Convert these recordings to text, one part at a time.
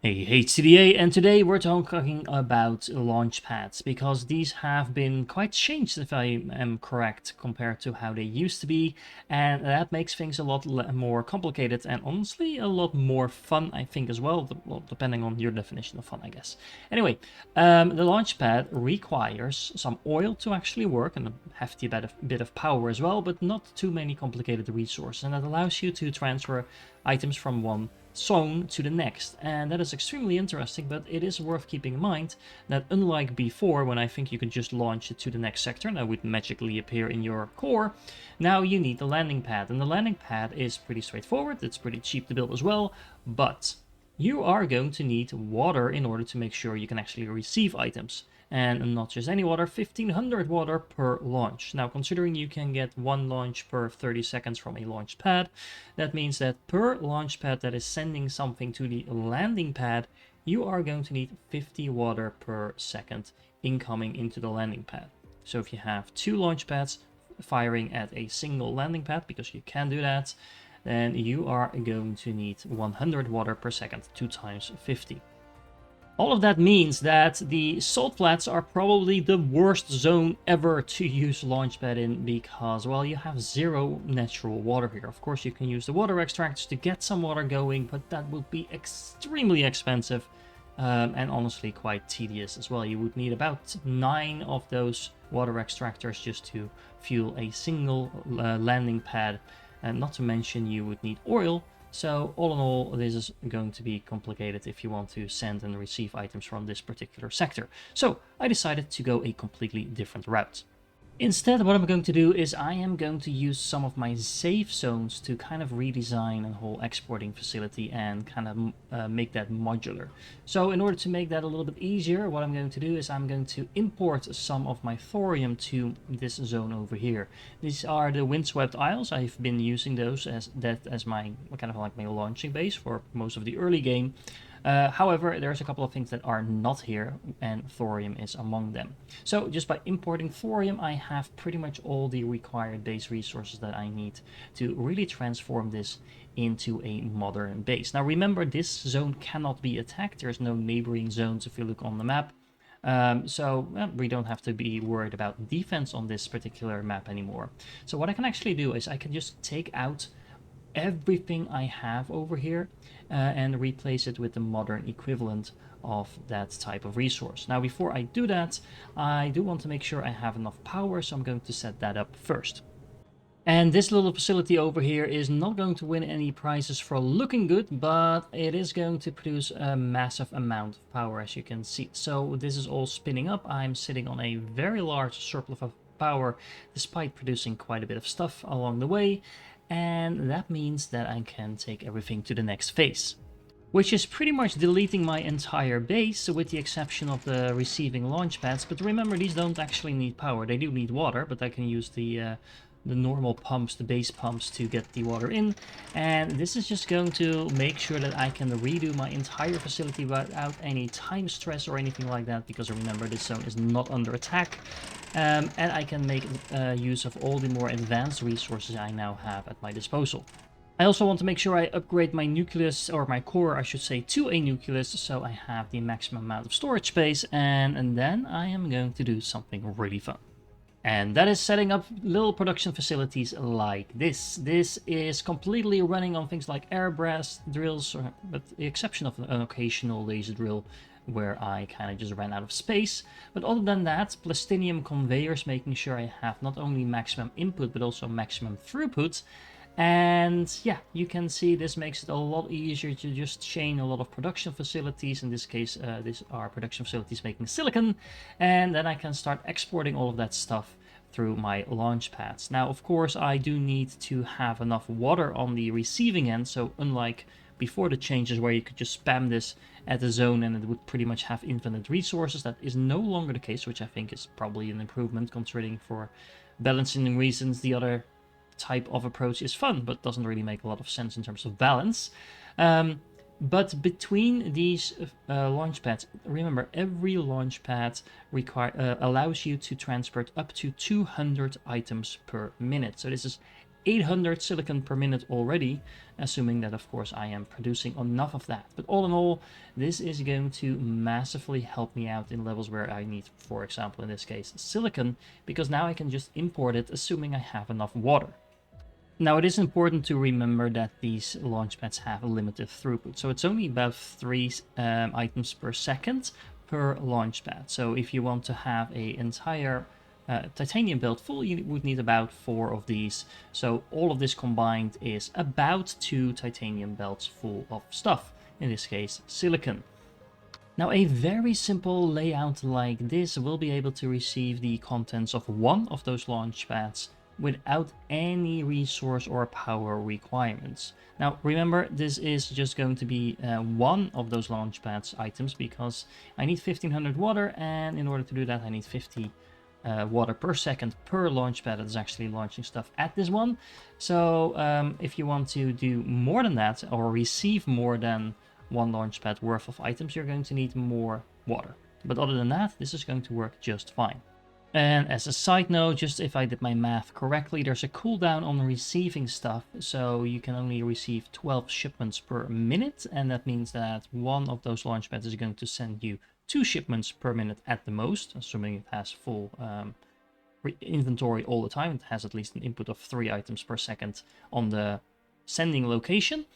Hey, HCDA, and today we're talking about launch pads because these have been quite changed, if I am correct, compared to how they used to be, and that makes things a lot more complicated and honestly a lot more fun, I think, as well, depending on your definition of fun, I guess. Anyway, the launch pad requires some oil to actually work and a hefty bit of power as well, but not too many complicated resources, and that allows you to transfer items from one zone to the next, and that is extremely interesting, but it is worth keeping in mind that unlike before, when I think you could just launch it to the next sector and that would magically appear in your core, now you need the landing pad, and the landing pad is pretty straightforward. It's pretty cheap to build as well, but you are going to need water in order to make sure you can actually receive items. And not just any water, 1500 water per launch. Now, considering you can get one launch per 30 seconds from a launch pad, that means that per launch pad that is sending something to the landing pad, you are going to need 50 water per second incoming into the landing pad. So if you have two launch pads firing at a single landing pad, because you can do that, then you are going to need 100 water per second, 2 times 50. All of that means that the salt flats are probably the worst zone ever to use launchpad in because, well, you have zero natural water here. Of course, you can use the water extractors to get some water going, but that would be extremely expensive and honestly quite tedious as well. You would need about 9 of those water extractors just to fuel a single landing pad, and not to mention you would need oil. So all in all, this is going to be complicated if you want to send and receive items from this particular sector. So I decided to go a completely different route. Instead, what I'm going to do is I am going to use some of my safe zones to kind of redesign a whole exporting facility and kind of make that modular. So in order to make that a little bit easier, what I'm going to do is I'm going to import some of my thorium to this zone over here. These are the windswept isles. I've been using those as my kind of like my launching base for most of the early game. However, there's a couple of things that are not here, and thorium is among them. So just by importing thorium, I have pretty much all the required base resources that I need to really transform this into a modern base. Now remember, this zone cannot be attacked. There's no neighboring zones if you look on the map. So we don't have to be worried about defense on this particular map anymore. So what I can actually do is I can just take out everything I have over here and replace it with the modern equivalent of that type of resource. Now, before I do that, I do want to make sure I have enough power, so I'm going to set that up first. And this little facility over here is not going to win any prizes for looking good, but it is going to produce a massive amount of power, as you can see. So this is all spinning up. I'm sitting on a very large surplus of power, despite producing quite a bit of stuff along the way. And that means that I can take everything to the next phase, which is pretty much deleting my entire base with the exception of the receiving launch pads. But remember, these don't actually need power. They do need water, but I can use the normal pumps, the base pumps, to get the water in. And this is just going to make sure that I can redo my entire facility without any time stress or anything like that, because remember, this zone is not under attack. And I can make use of all the more advanced resources I now have at my disposal. I also want to make sure I upgrade my nucleus, or my core I should say, to a nucleus, so I have the maximum amount of storage space, and then I am going to do something really fun. And that is setting up little production facilities like this. This is completely running on things like air blast drills, with the exception of an occasional laser drill where I kind of just ran out of space. But other than that, plastinium conveyors, making sure I have not only maximum input but also maximum throughput. And yeah, you can see this makes it a lot easier to just chain a lot of production facilities. In this case, these are production facilities making silicon, and then I can start exporting all of that stuff through my launch pads. Now, of course, I do need to have enough water on the receiving end, so unlike before the changes where you could just spam this at the zone and it would pretty much have infinite resources, that is no longer the case, which I think is probably an improvement considering for balancing reasons the other type of approach is fun, but doesn't really make a lot of sense in terms of balance. But between these launch pads, remember, every launch pad allows you to transport up to 200 items per minute. So this is 800 silicon per minute already, assuming that of course I am producing enough of that. But all in all, this is going to massively help me out in levels where I need, for example in this case, silicon, because now I can just import it assuming I have enough water. Now it is important to remember that these launchpads have a limited throughput, so it's only about 3 items per second per launchpad. So if you want to have an entire titanium belt full, you would need about 4 of these. So all of this combined is about 2 titanium belts full of stuff, in this case silicon. Now a very simple layout like this will be able to receive the contents of one of those launch pads without any resource or power requirements. Now remember, this is just going to be one of those launch pads items, because I need 1500 water, and in order to do that I need 50 water per second per launch pad that is actually launching stuff at this one. So if you want to do more than that, or receive more than one launch pad worth of items, you're going to need more water. But other than that, this is going to work just fine. And as a side note, just if I did my math correctly, there's a cooldown on receiving stuff, so you can only receive 12 shipments per minute, and that means that one of those launch pads is going to send you 2 shipments per minute at the most, assuming it has full inventory all the time. It has at least an input of 3 items per second on the sending location.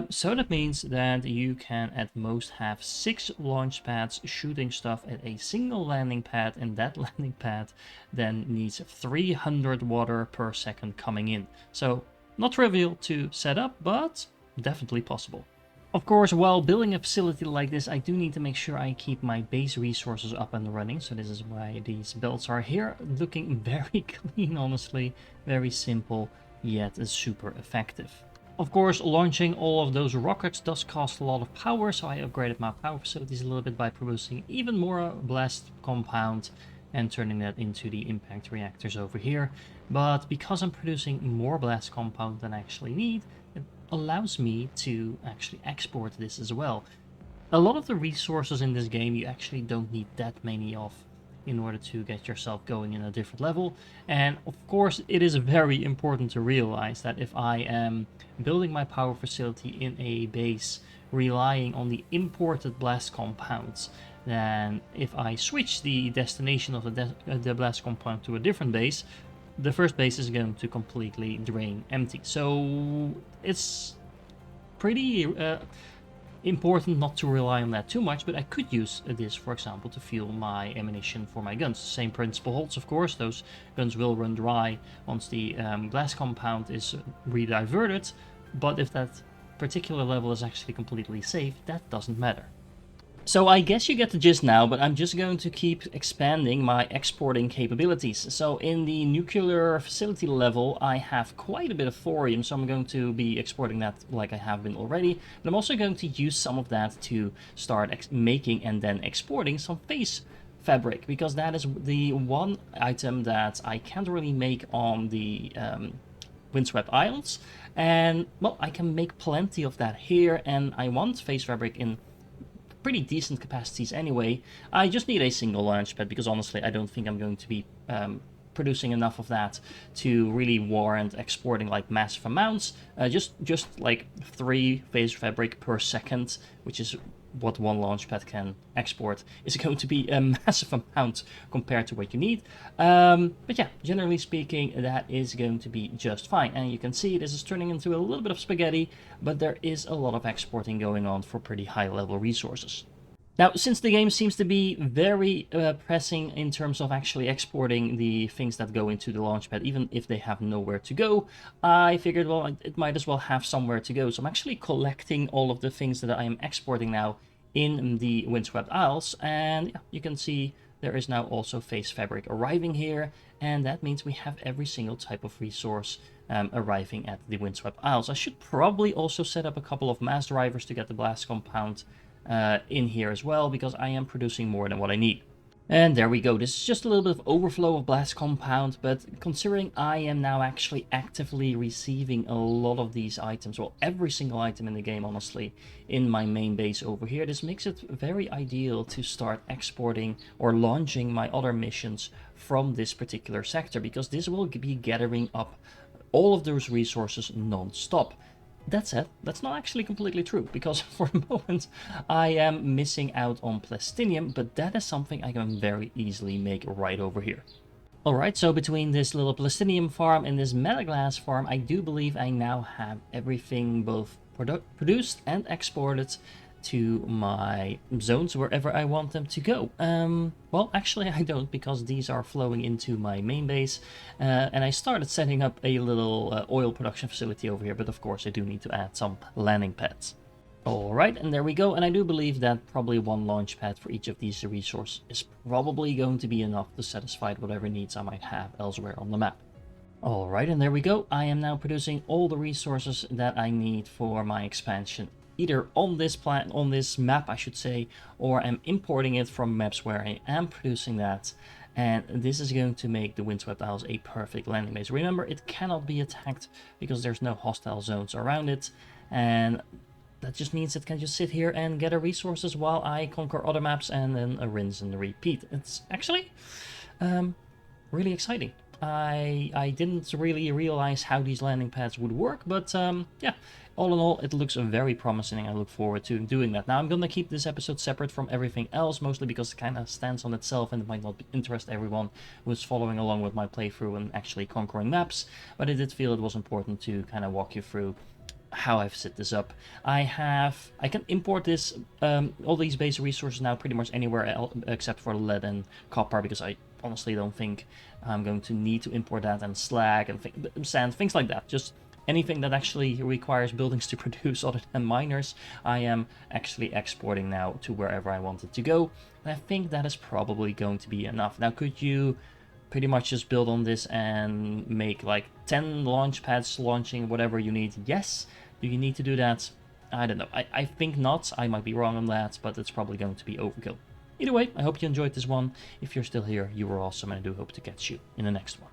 So that means that you can at most have 6 launch pads shooting stuff at a single landing pad, and that landing pad then needs 300 water per second coming in. So not trivial to set up, but definitely possible. Of course, while building a facility like this, I do need to make sure I keep my base resources up and running. So this is why these belts are here, looking very clean, honestly. Very simple, yet super effective. Of course, launching all of those rockets does cost a lot of power, so I upgraded my power facilities a little bit by producing even more blast compound and turning that into the impact reactors over here. But because I'm producing more blast compound than I actually need, it allows me to actually export this as well. A lot of the resources in this game you actually don't need that many of in order to get yourself going in a different level. And of course, it is very important to realize that if I am building my power facility in a base relying on the imported blast compounds, then if I switch the destination of the blast compound to a different base, the first base is going to completely drain empty. So it's pretty important not to rely on that too much, but I could use this, for example, to fuel my ammunition for my guns. The same principle holds, of course. Those guns will run dry once the blast compound is rediverted, but if that particular level is actually completely safe, that doesn't matter. So I guess you get the gist now, but I'm just going to keep expanding my exporting capabilities. So in the nuclear facility level, I have quite a bit of thorium, so I'm going to be exporting that like I have been already. But I'm also going to use some of that to start making and then exporting some phase fabric, because that is the one item that I can't really make on the Windswept Isles. And, well, I can make plenty of that here, and I want phase fabric in pretty decent capacities anyway. I just need a single launch pad, because honestly I don't think I'm going to be producing enough of that to really warrant exporting like massive amounts. Just like 3 phase fabric per second, which is what one launch pad can export, is going to be a massive amount compared to what you need. But yeah, generally speaking, that is going to be just fine. And you can see this is turning into a little bit of spaghetti, but there is a lot of exporting going on for pretty high level resources. Now, since the game seems to be very pressing in terms of actually exporting the things that go into the launchpad, even if they have nowhere to go, I figured, well, it might as well have somewhere to go. So I'm actually collecting all of the things that I am exporting now in the Windswept Isles, and yeah, you can see there is now also phase fabric arriving here, and that means we have every single type of resource arriving at the Windswept Isles. I should probably also set up a couple of mass drivers to get the blast compound in here as well, because I am producing more than what I need. And there we go. This is just a little bit of overflow of blast compound, but considering I am now actually actively receiving a lot of these items, well, every single item in the game, honestly, in my main base over here, this makes it very ideal to start exporting or launching my other missions from this particular sector, because this will be gathering up all of those resources non-stop. That said, that's not actually completely true, because for the moment I am missing out on plastinium, but that is something I can very easily make right over here. Alright, so between this little plastinium farm and this metaglass farm, I do believe I now have everything both produced and exported to my zones wherever I want them to go. Well, actually I don't, because these are flowing into my main base, and I started setting up a little oil production facility over here, but of course I do need to add some landing pads. Alright, and there we go, and I do believe that probably one launch pad for each of these resources is probably going to be enough to satisfy whatever needs I might have elsewhere on the map. Alright, and there we go. I am now producing all the resources that I need for my expansion, either on this map I should say, or I'm importing it from maps where I am producing that. And this is going to make the Windswept Isles a perfect landing base. Remember, it cannot be attacked because there's no hostile zones around it, and that just means it can just sit here and gather resources while I conquer other maps and then a rinse and repeat. It's actually really exciting. I didn't really realize how these landing pads would work, but yeah, all in all, it looks very promising, and I look forward to doing that. Now, I'm going to keep this episode separate from everything else, mostly because it kind of stands on itself and it might not interest everyone who's following along with my playthrough and actually conquering maps, but I did feel it was important to kind of walk you through how I've set this up. I can import this, all these base resources now pretty much anywhere else except for lead and copper, because I honestly don't think I'm going to need to import that, and slag and sand, things like that. Just anything that actually requires buildings to produce other than miners, I am actually exporting now to wherever I want it to go. And I think that is probably going to be enough. Now, could you pretty much just build on this and make like 10 launch pads launching whatever you need? Yes. Do you need to do that? I don't know. I think not. I might be wrong on that, but it's probably going to be overkill. Either way, I hope you enjoyed this one. If you're still here, you were awesome, and I do hope to catch you in the next one.